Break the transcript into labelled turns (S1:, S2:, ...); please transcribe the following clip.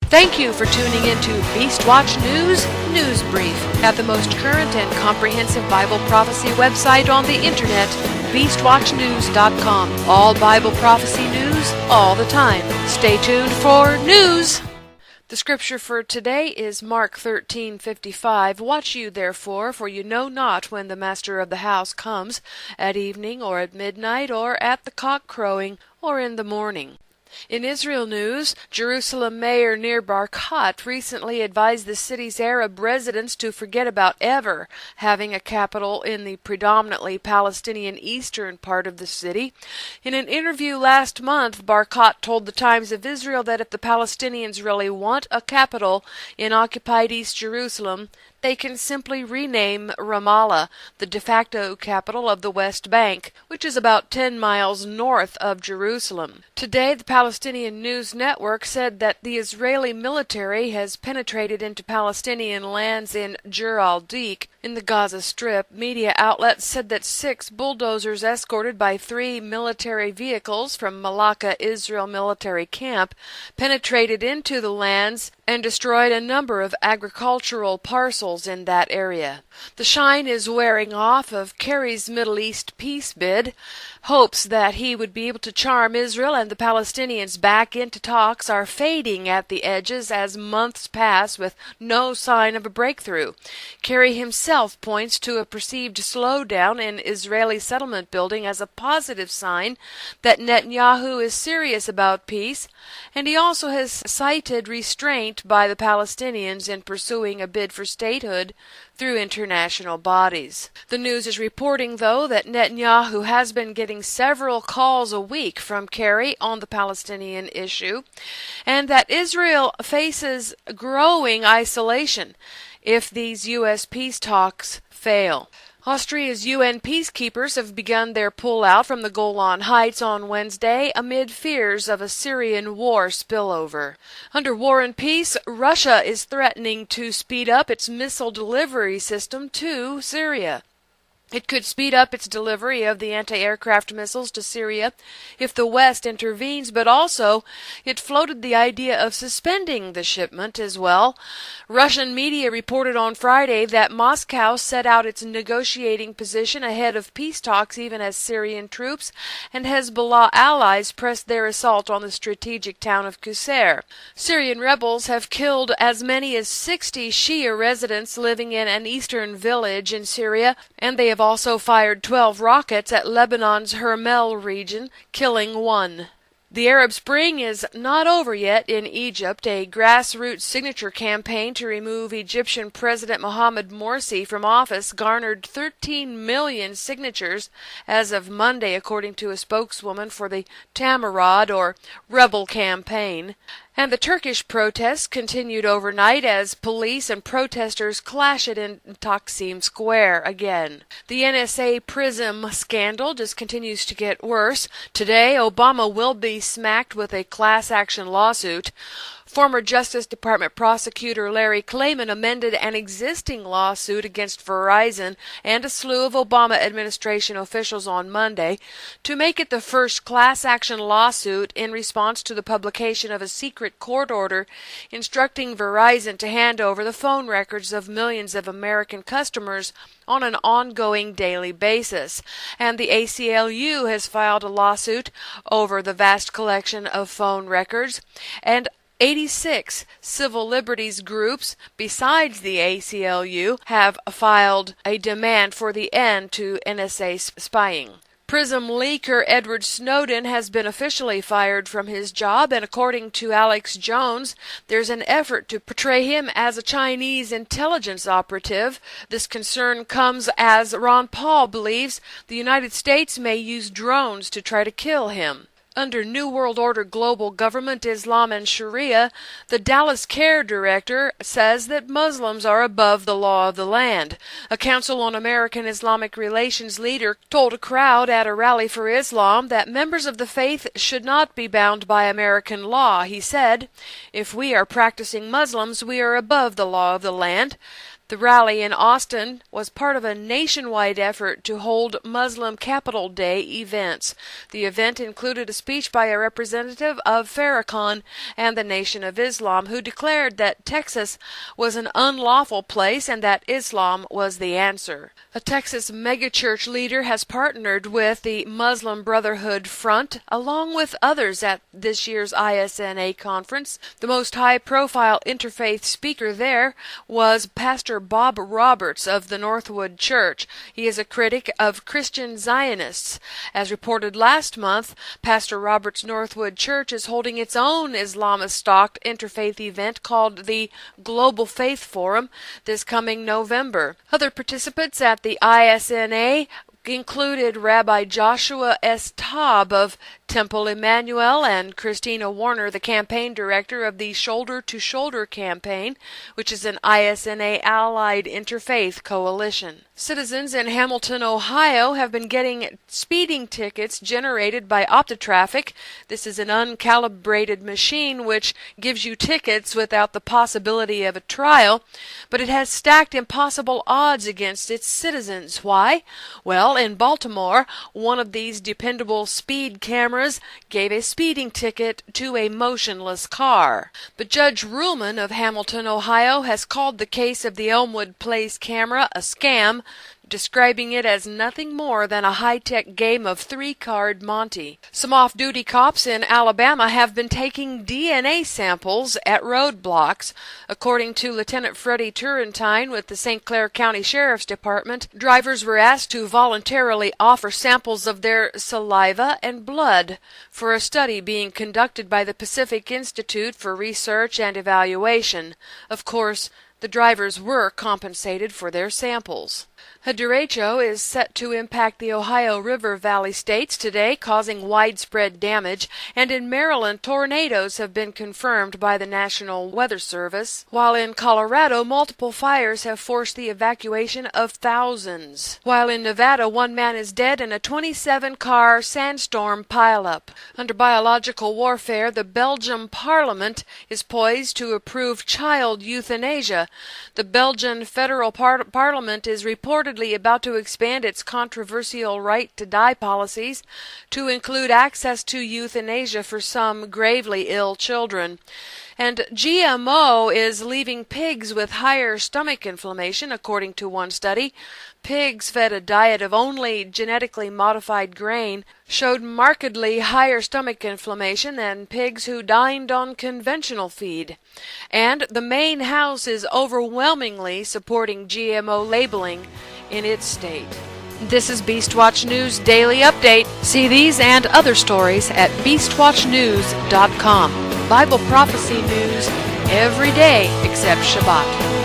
S1: Thank you for tuning into Beastwatch News Brief at the most current and comprehensive Bible prophecy website on the internet, BeastWatchNews.com. All Bible prophecy news, all the time. Stay tuned for news! The scripture for today is Mark 13:55. Watch you therefore, for you know not when the master of the house comes, at evening, or at midnight, or at the cock crowing, or in the morning. In Israel news, Jerusalem Mayor Nir Barkat recently advised the city's Arab residents to forget about ever having a capital in the predominantly Palestinian eastern part of the city. In an interview last month, Barkat told the Times of Israel that if the Palestinians really want a capital in occupied East Jerusalem, they can simply rename Ramallah, the de facto capital of the West Bank, which is about 10 miles north of Jerusalem. Today, the Palestinian News Network said that the Israeli military has penetrated into Palestinian lands in Jur al-Dik, in the Gaza Strip. Media outlets said that 6 bulldozers escorted by 3 military vehicles from Malaka Israel military camp penetrated into the lands and destroyed a number of agricultural parcels in that area. The shine is wearing off of Kerry's Middle East peace bid. Hopes that he would be able to charm Israel and the Palestinians back into talks are fading at the edges as months pass with no sign of a breakthrough. Kerry himself points to a perceived slowdown in Israeli settlement building as a positive sign that Netanyahu is serious about peace, and he also has cited restraint by the Palestinians in pursuing a bid for statehood through international bodies. The news is reporting, though, that Netanyahu has been getting several calls a week from Kerry on the Palestinian issue, and that Israel faces growing isolation if these U.S. peace talks fail. Austria's UN peacekeepers have begun their pullout from the Golan Heights on Wednesday amid fears of a Syrian war spillover. Under War and Peace, Russia is threatening to speed up its missile delivery system to Syria. It could speed up its delivery of the anti-aircraft missiles to Syria if the West intervenes, but also it floated the idea of suspending the shipment as well. Russian media reported on Friday that Moscow set out its negotiating position ahead of peace talks even as Syrian troops and Hezbollah allies pressed their assault on the strategic town of Qusair. Syrian rebels have killed as many as 60 Shia residents living in an eastern village in Syria, and they have also fired 12 rockets at Lebanon's Hermel region, killing 1. The Arab Spring is not over yet in Egypt. A grassroots signature campaign to remove Egyptian President Mohamed Morsi from office garnered 13 million signatures as of Monday, according to a spokeswoman for the Tamarod, or rebel campaign. And the Turkish protests continued overnight as police and protesters clashed in Taksim Square again. The NSA PRISM scandal just continues to get worse. Today, Obama will be smacked with a class action lawsuit. Former Justice Department prosecutor Larry Klayman amended an existing lawsuit against Verizon and a slew of Obama administration officials on Monday to make it the first class action lawsuit in response to the publication of a secret court order instructing Verizon to hand over the phone records of millions of American customers on an ongoing daily basis. And the ACLU has filed a lawsuit over the vast collection of phone records, and 86 civil liberties groups, besides the ACLU, have filed a demand for the end to NSA spying. PRISM leaker Edward Snowden has been officially fired from his job, and according to Alex Jones, there's an effort to portray him as a Chinese intelligence operative. This concern comes as Ron Paul believes the United States may use drones to try to kill him. Under New World Order Global Government, Islam and Sharia, the Dallas CARE director says that Muslims are above the law of the land. A Council on American Islamic Relations leader told a crowd at a rally for Islam that members of the faith should not be bound by American law. He said, "If we are practicing Muslims, we are above the law of the land. The rally in Austin was part of a nationwide effort to hold Muslim Capital Day events. The event included a speech by a representative of Farrakhan and the Nation of Islam, who declared that Texas was an unlawful place and that Islam was the answer. A Texas megachurch leader has partnered with the Muslim Brotherhood Front, along with others at this year's ISNA conference. The most high-profile interfaith speaker there was Pastor Bob Roberts of the Northwood Church. He is a critic of Christian Zionists. As reported last month, Pastor Roberts' Northwood Church is holding its own Islamist-stalked interfaith event called the Global Faith Forum this coming November. Other participants at the ISNA included Rabbi Joshua S. Taub of Temple Emmanuel and Christina Warner, the campaign director of the Shoulder to Shoulder campaign, which is an ISNA allied interfaith coalition. Citizens in Hamilton, Ohio have been getting speeding tickets generated by OptiTraffic. This is an uncalibrated machine which gives you tickets without the possibility of a trial, but it has stacked impossible odds against its citizens. Why? Well, in Baltimore, one of these dependable speed cameras gave a speeding ticket to a motionless car. But Judge Ruhlman of Hamilton, Ohio, has called the case of the Elmwood Place camera a scam, describing it as nothing more than a high-tech game of three-card Monty. Some off-duty cops in Alabama have been taking DNA samples at roadblocks. According to Lieutenant Freddie Turrentine with the St. Clair County Sheriff's Department, drivers were asked to voluntarily offer samples of their saliva and blood for a study being conducted by the Pacific Institute for Research and Evaluation. Of course, the drivers were compensated for their samples. A derecho is set to impact the Ohio River Valley states today, causing widespread damage, and in Maryland, tornadoes have been confirmed by the National Weather Service, while in Colorado, multiple fires have forced the evacuation of thousands. While in Nevada, one man is dead in a 27-car sandstorm pileup. Under biological warfare, the Belgian Parliament is poised to approve child euthanasia. The Belgian Federal Parliament is reportedly about to expand its controversial right to die policies to include access to euthanasia for some gravely ill children. And GMO is leaving pigs with higher stomach inflammation, according to one study. Pigs fed a diet of only genetically modified grain showed markedly higher stomach inflammation than pigs who dined on conventional feed. And the Maine House is overwhelmingly supporting GMO labeling in its state. This is Beastwatch News Daily Update. See these and other stories at beastwatchnews.com. Bible prophecy news every day except Shabbat.